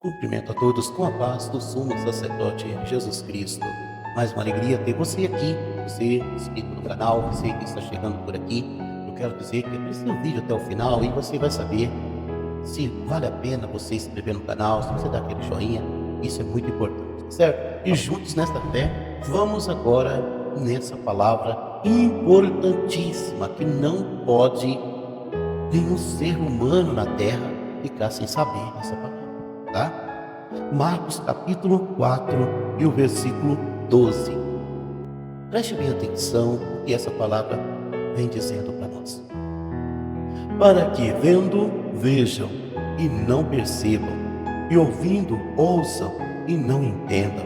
Cumprimento a todos com a paz do sumo sacerdote Jesus Cristo. Mais uma alegria ter você aqui, você inscrito no canal, você que está chegando por aqui. Eu quero dizer que assista o vídeo até o final e você vai saber se vale a pena você se inscrever no canal, se você dá aquele joinha. Isso é muito importante, certo? E juntos nesta fé, vamos agora nessa palavra importantíssima que não pode nenhum ser humano na terra ficar sem saber essa palavra. Tá? Marcos capítulo 4 e o versículo 12. Preste bem atenção o que essa palavra vem dizendo para nós. Para que vendo, vejam e não percebam, e ouvindo, ouçam e não entendam,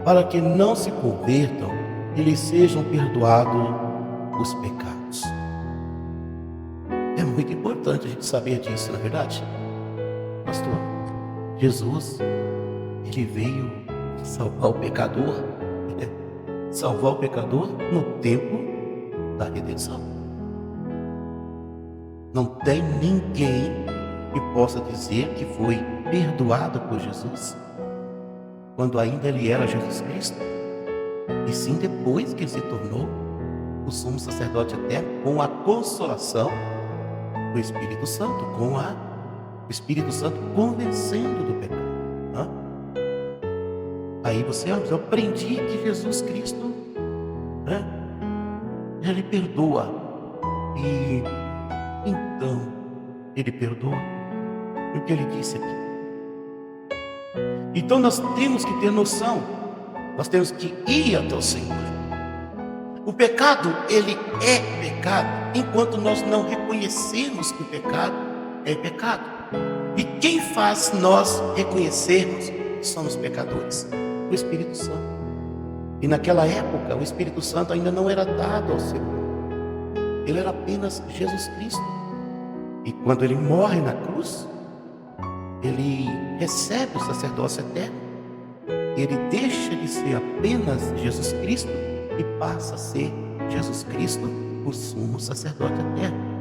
para que não se convertam e lhes sejam perdoados os pecados. É muito importante a gente saber disso, não é verdade? Pastor, Jesus, ele veio salvar o pecador, salvar o pecador no tempo da redenção. Não tem ninguém que possa dizer que foi perdoado por Jesus quando ainda ele era Jesus Cristo, e sim depois que ele se tornou o sumo sacerdote eterno, com a consolação do Espírito Santo, com o Espírito Santo convencendo do pecado. Aí você, eu aprendi que Jesus Cristo, ele perdoa. E então, ele perdoa o que ele disse aqui. Então nós temos que ter noção, nós temos que ir até o Senhor. O pecado, ele é pecado, enquanto nós não reconhecemos que o pecado é pecado. E quem faz nós reconhecermos que somos pecadores? O Espírito Santo. E naquela época, o Espírito Santo ainda não era dado ao ser humano. Ele era apenas Jesus Cristo. E quando ele morre na cruz, ele recebe o sacerdócio eterno. Ele deixa de ser apenas Jesus Cristo e passa a ser Jesus Cristo, o sumo sacerdote eterno.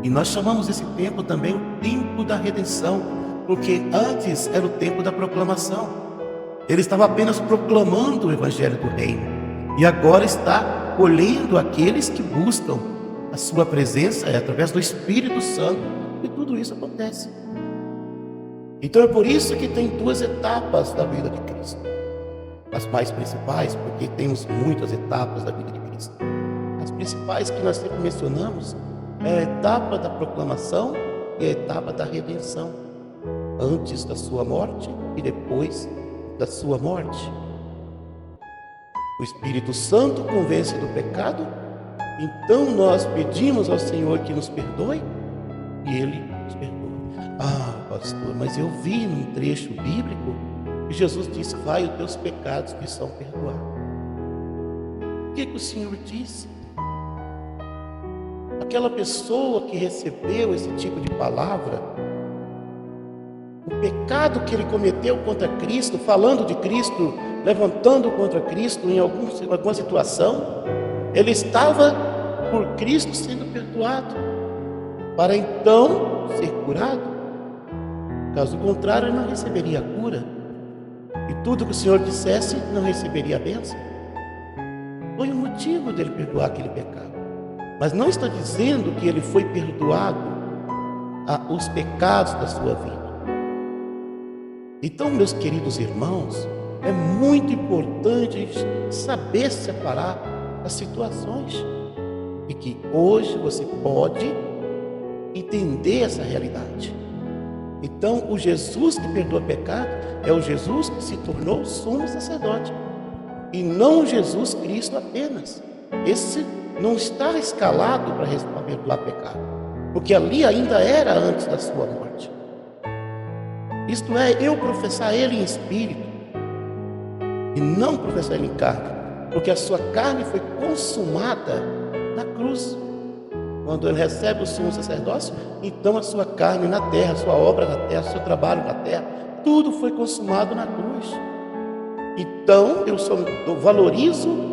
E nós chamamos esse tempo também o tempo da redenção, porque antes era o tempo da proclamação. Ele estava apenas proclamando o evangelho do reino, e agora está colhendo aqueles que buscam a sua presença através do Espírito Santo, e tudo isso acontece. Então é por isso que tem duas etapas da vida de Cristo. As mais principais, porque temos muitas etapas da vida de Cristo. As principais que nós sempre mencionamos é a etapa da proclamação e a etapa da redenção, antes da sua morte e depois da sua morte. O Espírito Santo convence do pecado, então nós pedimos ao Senhor que nos perdoe e Ele nos perdoa. Pastor, mas eu vi num trecho bíblico que Jesus disse: vai, os teus pecados que são perdoados. O que o Senhor disse? Aquela pessoa que recebeu esse tipo de palavra, o pecado que ele cometeu contra Cristo, falando de Cristo, levantando contra Cristo em alguma situação, ele estava por Cristo sendo perdoado, para então ser curado. Caso contrário, ele não receberia a cura, e tudo que o Senhor dissesse não receberia a bênção. Foi o motivo dele perdoar aquele pecado. Mas não está dizendo que ele foi perdoado os pecados da sua vida. Então, meus queridos irmãos, é muito importante saber separar as situações, e que hoje você pode entender essa realidade. Então, o Jesus que perdoa pecado é o Jesus que se tornou sumo sacerdote, e não Jesus Cristo apenas. Esse não está escalado para perdoar pecado, porque ali ainda era antes da sua morte. Isto é, eu professar Ele em espírito e não professar Ele em carne, porque a sua carne foi consumada na cruz. Quando Ele recebe o sumo sacerdócio, então a sua carne na terra, a sua obra na terra, o seu trabalho na terra, tudo foi consumado na cruz. Então eu valorizo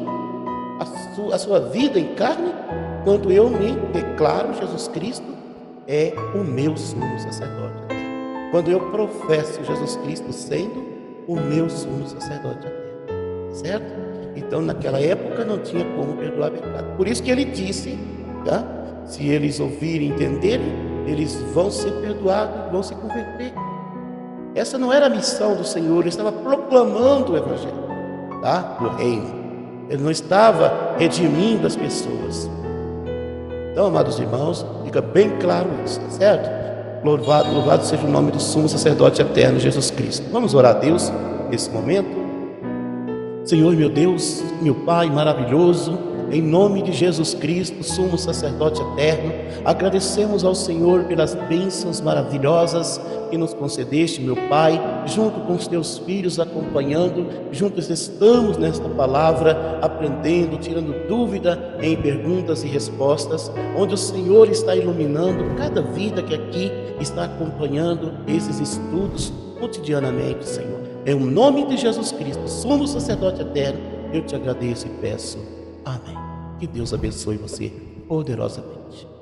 a sua vida em carne quando eu me declaro Jesus Cristo é o meu sumo sacerdote. quando eu professo Jesus Cristo sendo o meu sumo sacerdote eterno, certo? Então naquela época não tinha como perdoar pecado. Por isso que ele disse, tá? Se eles ouvirem e entenderem, eles vão ser perdoados, vão se converter. Essa não era a missão do Senhor, ele estava proclamando o Evangelho, tá? Do reino. Ele não estava redimindo as pessoas. Então, amados irmãos, fica bem claro isso, tá certo? Louvado seja o nome do sumo sacerdote eterno, Jesus Cristo. Vamos orar a Deus nesse momento. Senhor, meu Deus, meu Pai maravilhoso, em nome de Jesus Cristo, sumo sacerdote eterno, agradecemos ao Senhor pelas bênçãos maravilhosas que nos concedeste, meu Pai, junto com os teus filhos acompanhando, juntos estamos nesta palavra, aprendendo, tirando dúvida em perguntas e respostas, onde o Senhor está iluminando cada vida que aqui está acompanhando esses estudos cotidianamente, Senhor. Em nome de Jesus Cristo, sumo sacerdote eterno, eu te agradeço e peço. Amém. Que Deus abençoe você poderosamente.